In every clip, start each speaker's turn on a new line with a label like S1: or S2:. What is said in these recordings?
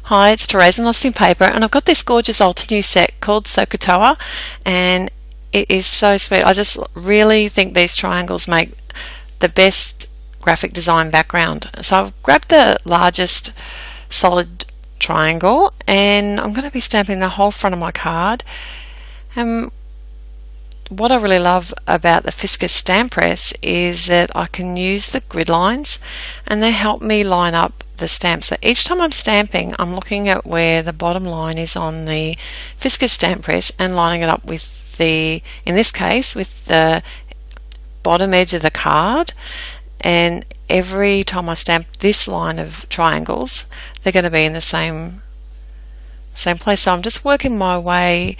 S1: Hi, it's Therese from Lostinpaper, and I've got this gorgeous Altenew set called Sohcahtoa, and it is so sweet. I just really think these triangles make the best graphic design background. So I've grabbed the largest solid triangle, and I'm going to be stamping the whole front of my card. What I really love about the Fiskar stamp press is that I can use the grid lines, and they help me line up the stamps. So each time I'm stamping, I'm looking at where the bottom line is on the Fiskar stamp press and lining it up with the, in this case, with the bottom edge of the card. And every time I stamp this line of triangles, they're going to be in the same place. So I'm just working my way.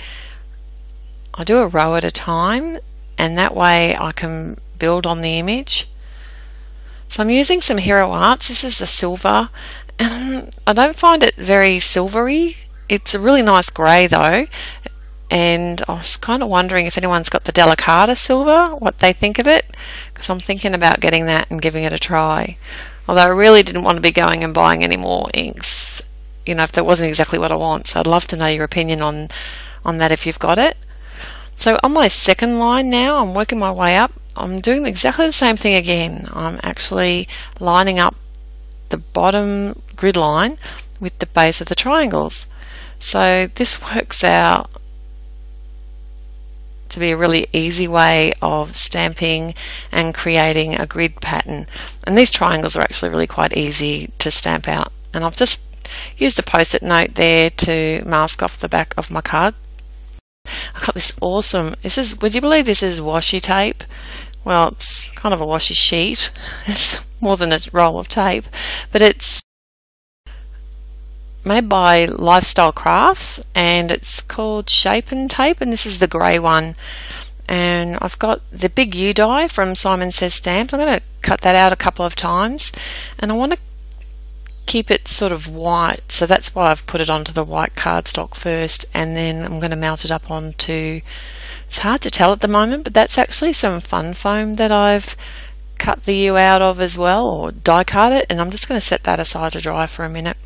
S1: I do a row at a time, and that way I can build on the image. So I'm using some Hero Arts. This is the silver, and I don't find it very silvery. It's a really nice grey though, and I was kind of wondering if anyone's got the Delicata silver, what they think of it, because I'm thinking about getting that and giving it a try. Although I really didn't want to be going and buying any more inks, you know, if that wasn't exactly what I want. So I'd love to know your opinion on that if you've got it. So on my second line now, I'm working my way up. I'm doing exactly the same thing again. I'm actually lining up the bottom grid line with the base of the triangles. So this works out to be a really easy way of stamping and creating a grid pattern. And these triangles are actually really quite easy to stamp out. And I've just used a post-it note there to mask off the back of my card. I got this awesome, would you believe this is washi tape? Well, it's kind of a washi sheet. It's more than a roll of tape, but it's made by Lifestyle Crafts, and it's called Shape and Tape, and this is the grey one. And I've got the big U die from Simon Says Stamped. I'm going to cut that out a couple of times, and I want to keep it sort of white, so that's why I've put it onto the white cardstock first, and then I'm going to mount it up onto, it's hard to tell at the moment, but that's actually some fun foam that I've cut the U out of as well, or die cut it, and I'm just going to set that aside to dry for a minute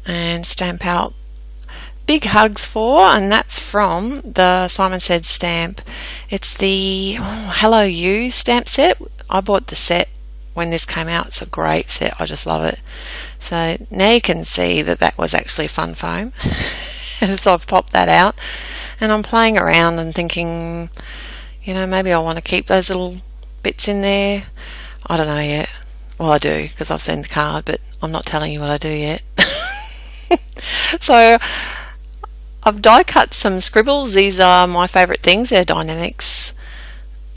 S1: and stamp out Big Hugs For, and that's from the Simon Said stamp. It's the Hello You stamp set. I bought the set when this came out. It's a great set. I just love it. So now you can see that that was actually fun foam. So I've popped that out, and I'm playing around and thinking, you know, maybe I want to keep those little bits in there. I don't know yet. Well, I do, because I've seen the card, but I'm not telling you what I do yet. So I've die cut some scribbles. These are my favourite things. They're Dynamics.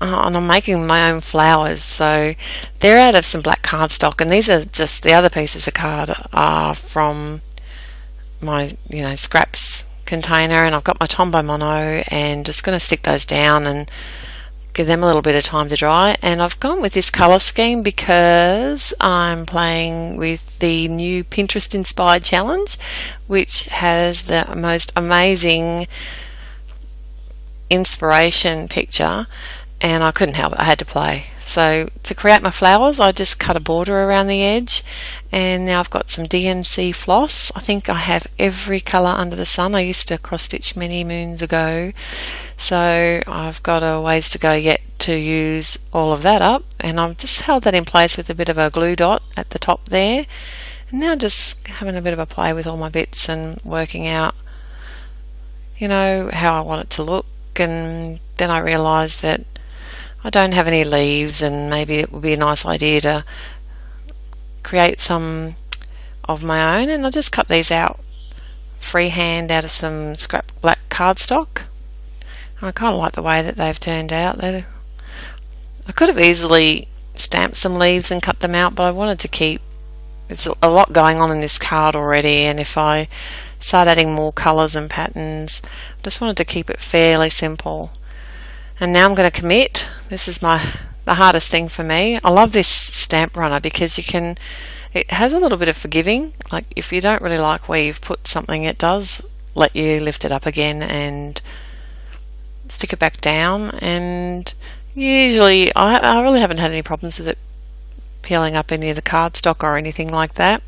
S1: And I'm making my own flowers, so they're out of some black cardstock, and these are just the other pieces of card are from my, you know, scraps container, and I've got my Tombow Mono, and just going to stick those down and give them a little bit of time to dry. And I've gone with this colour scheme because I'm playing with the new Pinterest inspired challenge, which has the most amazing inspiration picture, and I couldn't help it, I had to play. So to create my flowers, I just cut a border around the edge, and now I've got some DMC floss. I think I have every colour under the sun. I used to cross stitch many moons ago, so I've got a ways to go yet to use all of that up, and I've just held that in place with a bit of a glue dot at the top there, and now just having a bit of a play with all my bits and working out, you know, how I want it to look. And then I realised that I don't have any leaves, and maybe it would be a nice idea to create some of my own, and I'll just cut these out freehand out of some scrap black cardstock. I kind of like the way that they've turned out. I could have easily stamped some leaves and cut them out, but I wanted to keep, it's a lot going on in this card already, and if I start adding more colours and patterns, I just wanted to keep it fairly simple. And now I'm going to commit. This is the hardest thing for me. I love this stamp runner because it has a little bit of forgiving. Like if you don't really like where you've put something, it does let you lift it up again and stick it back down. And usually I really haven't had any problems with it peeling up any of the cardstock or anything like that.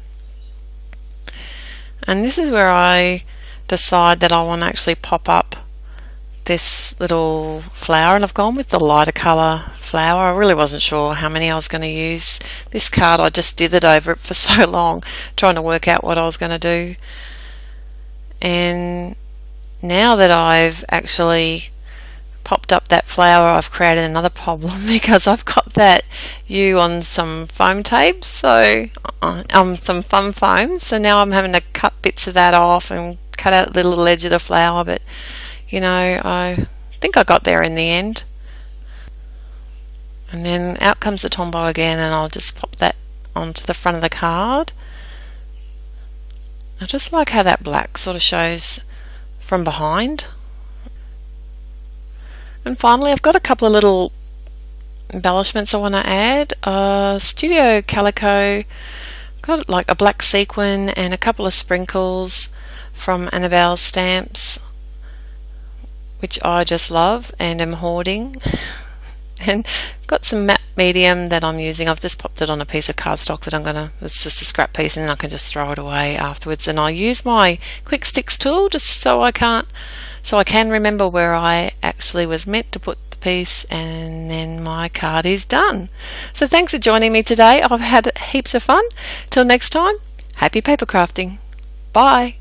S1: And this is where I decide that I want to actually pop up this little flower, and I've gone with the lighter colour flower. I really wasn't sure how many I was going to use. This card, I just dithered over it for so long trying to work out what I was going to do. And now that I've actually popped up that flower, I've created another problem because I've got that U on some foam tape, so some fun foam, so now I'm having to cut bits of that off and cut out the little edge of the flower, but you know, I think I got there in the end. And then out comes the Tombow again, and I'll just pop that onto the front of the card. I just like how that black sort of shows from behind. And finally, I've got a couple of little embellishments I want to add. Studio Calico, got like a black sequin and a couple of sprinkles from Annabelle's stamps, which I just love and am hoarding. And got some matte medium that I'm using. I've just popped it on a piece of cardstock that it's just a scrap piece, and then I can just throw it away afterwards. And I use my quick sticks tool just so I can remember where I actually was meant to put the piece, and then my card is done. So thanks for joining me today. I've had heaps of fun. Till next time, happy paper crafting. Bye.